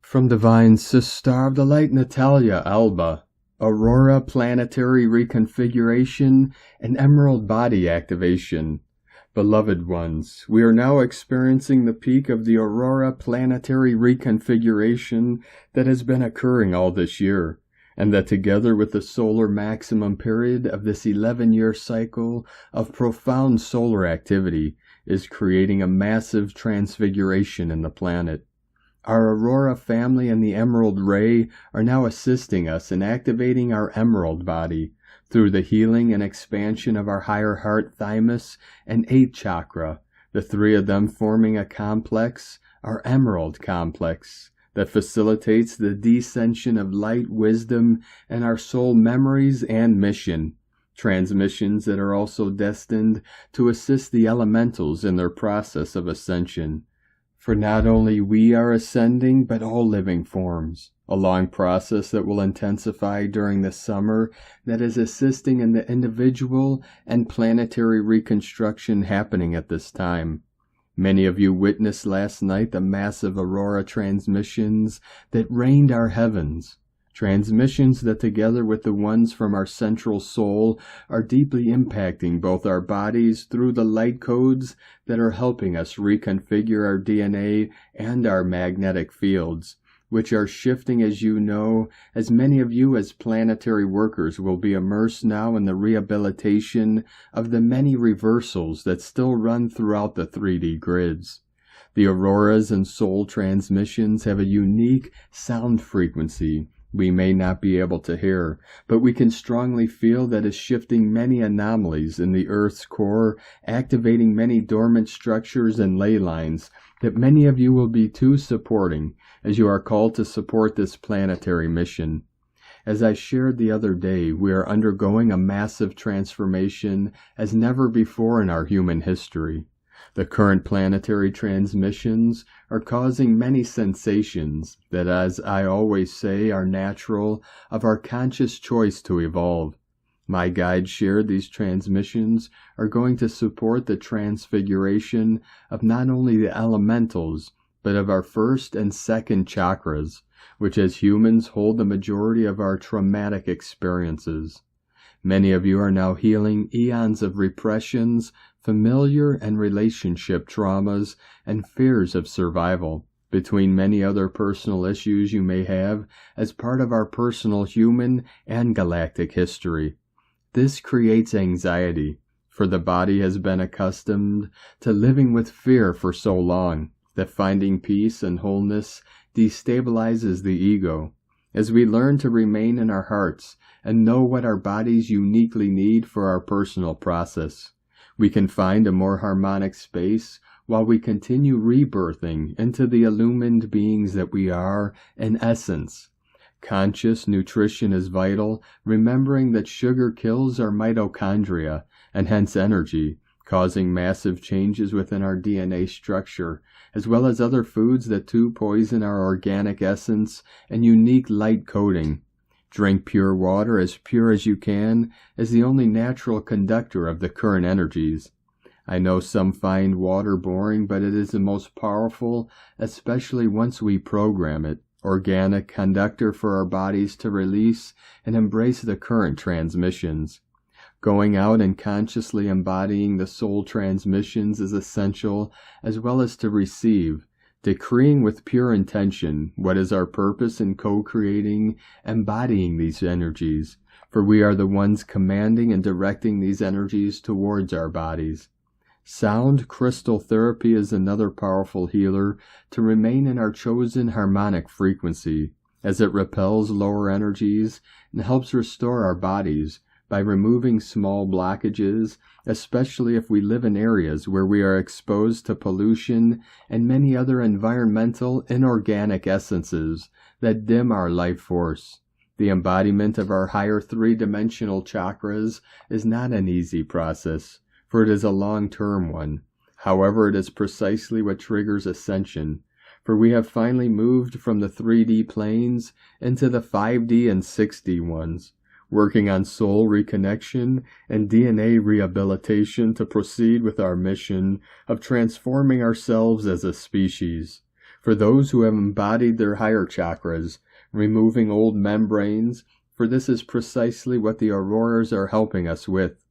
From Divine Sister of the Light Natalia Alba, Aurora Planetary Reconfiguration and Emerald Body Activation. Beloved ones, we are now experiencing the peak of the Aurora Planetary Reconfiguration that has been occurring all this year, and that together with the solar maximum period of this 11-year cycle of profound solar activity is creating a massive transfiguration in the planet. Our Aurora family and the Emerald Ray are now assisting us in activating our Emerald body through the healing and expansion of our higher heart thymus and 8th chakra, the three of them forming a complex, our Emerald complex, that facilitates the descension of light, wisdom, and our soul memories and mission. Transmissions that are also destined to assist the elementals in their process of ascension. For not only we are ascending, but all living forms, a long process that will intensify during the summer that is assisting in the individual and planetary reconstruction happening at this time. Many of you witnessed last night the massive aurora transmissions that rained our heavens. Transmissions that together with the ones from our central soul are deeply impacting both our bodies through the light codes that are helping us reconfigure our DNA and our magnetic fields, which are shifting, as you know, as many of you as planetary workers will be immersed now in the rehabilitation of the many reversals that still run throughout the 3D grids. The auroras and soul transmissions have a unique sound frequency we may not be able to hear, but we can strongly feel that is shifting many anomalies in the Earth's core, activating many dormant structures and ley lines that many of you will be too supporting as you are called to support this planetary mission. As I shared the other day, we are undergoing a massive transformation as never before in our human history. The current planetary transmissions are causing many sensations that, as I always say, are natural of our conscious choice to evolve. My guides shared these transmissions are going to support the transfiguration of not only the elementals, but of our first and second chakras, which as humans hold the majority of our traumatic experiences. Many of you are now healing eons of repressions, familiar and relationship traumas, and fears of survival, between many other personal issues you may have as part of our personal human and galactic history. This creates anxiety, for the body has been accustomed to living with fear for so long that finding peace and wholeness destabilizes the ego. As we learn to remain in our hearts and know what our bodies uniquely need for our personal process, we can find a more harmonic space while we continue rebirthing into the illumined beings that we are in essence. Conscious nutrition is vital, remembering that sugar kills our mitochondria and hence energy, causing massive changes within our DNA structure, as well as other foods that too poison our organic essence and unique light coding. Drink pure water as pure as you can, as the only natural conductor of the current energies. I know some find water boring, but it is the most powerful, especially once we program it, organic conductor for our bodies to release and embrace the current transmissions. Going out and consciously embodying the soul transmissions is essential, as well as to receive, decreeing with pure intention what is our purpose in co-creating, embodying these energies, for we are the ones commanding and directing these energies towards our bodies. Sound crystal therapy is another powerful healer to remain in our chosen harmonic frequency, as it repels lower energies and helps restore our bodies by removing small blockages, especially if we live in areas where we are exposed to pollution and many other environmental inorganic essences that dim our life force. The embodiment of our higher three-dimensional chakras is not an easy process, for it is a long-term one. However, it is precisely what triggers ascension, for we have finally moved from the 3D planes into the 5D and 6D ones, working on soul reconnection and DNA rehabilitation to proceed with our mission of transforming ourselves as a species. For those who have embodied their higher chakras, removing old membranes, for this is precisely what the auroras are helping us with.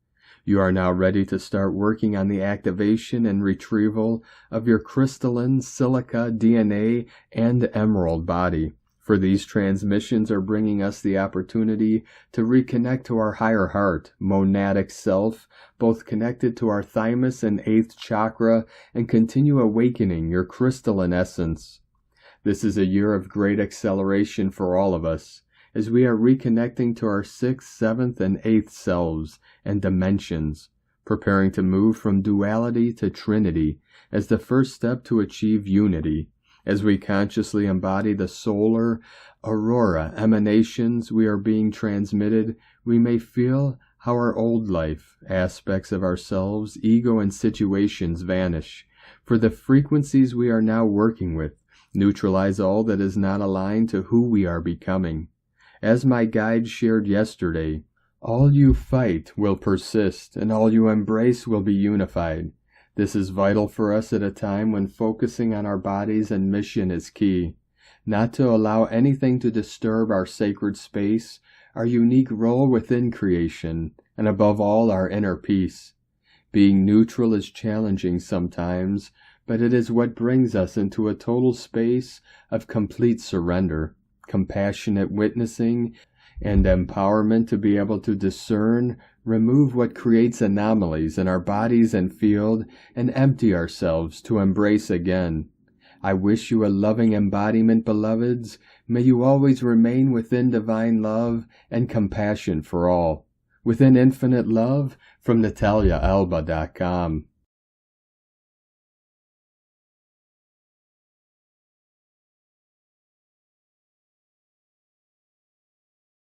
You are now ready to start working on the activation and retrieval of your crystalline, silica, DNA, and emerald body. For these transmissions are bringing us the opportunity to reconnect to our higher heart, monadic self, both connected to our thymus and 8th chakra, and continue awakening your crystalline essence. This is a year of great acceleration for all of us, as we are reconnecting to our 6th, 7th, and 8th selves and dimensions, preparing to move from duality to trinity as the first step to achieve unity. As we consciously embody the solar aurora emanations we are being transmitted, we may feel how our old life, aspects of ourselves, ego, and situations vanish. For the frequencies we are now working with neutralize all that is not aligned to who we are becoming. As my guide shared yesterday, all you fight will persist, and all you embrace will be unified. This is vital for us at a time when focusing on our bodies and mission is key. Not to allow anything to disturb our sacred space, our unique role within creation, and above all our inner peace. Being neutral is challenging sometimes, but it is what brings us into a total space of complete surrender, compassionate witnessing, and empowerment to be able to discern, remove what creates anomalies in our bodies and field, and empty ourselves to embrace again. I wish you a loving embodiment, beloveds. May you always remain within divine love and compassion for all. Within infinite love, from NataliaAlba.com.